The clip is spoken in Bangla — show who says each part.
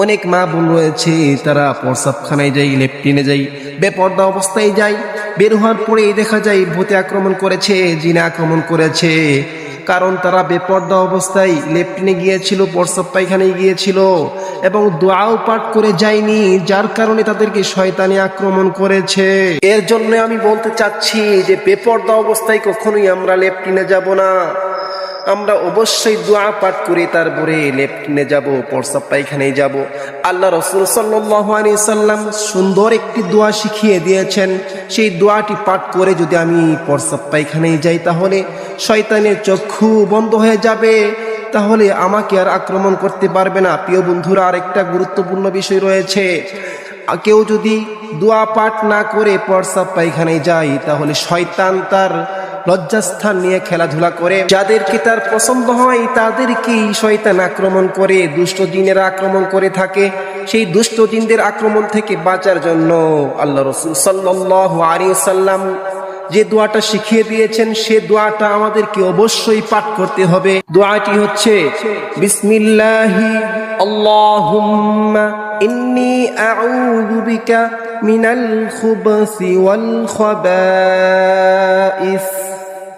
Speaker 1: অনেক মা বোন রয়েছে, তারা প্রস্রাবখানায় যাই, লেট্রিনে যাই, বেপর্দা অবস্থায় যায়, বের হওয়ার পরেই দেখা যায় ভূতে আক্রমণ করেছে, জিনে আক্রমণ করেছে। কারণ তারা বেপর্দা অবস্থায় লেট্রিনে গিয়েছিল, প্রস্রাব পায়খানায় গিয়েছিল এবং দোয়াও পাঠ করে যায়নি, যার কারণে তাদেরকে শয়তানি আক্রমণ করেছে। এর জন্য আমি বলতে চাচ্ছি যে বেপর্দা অবস্থায় কখনোই আমরা লেট্রিনে যাব না। আমরা অবশ্যই দোয়া পাঠ করে তারপরে লেট্রিনে যাব, প্রস্রাব পায়খানায় যাব। আল্লাহ রাসূল সাল্লাল্লাহু আলাইহি সাল্লাম সুন্দর একটি দোয়া শিখিয়ে দিয়েছেন। সেই দোয়াটি পাঠ করে যদি আমি প্রস্রাব পায়খানায় যাই, তাহলে শয়তানের চক্ষু বন্ধ হয়ে যাবে, তাহলে আমাকে আর আক্রমণ করতে পারবে না। প্রিয় বন্ধুরা, আরেকটা গুরুত্বপূর্ণ বিষয় রয়েছে, কেউ যদি দোয়া পাঠ না করে প্রস্রাব পায়খানায় যায়, তাহলে শয়তান তার লজ্জাস্থান নিয়ে খেলাধুলা করে। যাদেরকে তার পছন্দ হয় তাদেরকেই শয়তান আক্রমণ করে, দুষ্ট জিনেরা আক্রমণ করে থাকে। সেই দুষ্ট জিনদের আক্রমণ থেকে বাঁচার জন্য আল্লাহ রাসূল সাল্লাল্লাহু আলাইহি সাল্লাম যে দোয়াটা শিখিয়ে দিয়েছেন, সে দোয়াটা আমাদেরকে অবশ্যই পাঠ করতে হবে। দোয়াটি হচ্ছে বিসমিল্লাহি আল্লাহুম্মা ইন্নী আউযু বিকা মিনাল খুবসি ওয়াল খাবাইস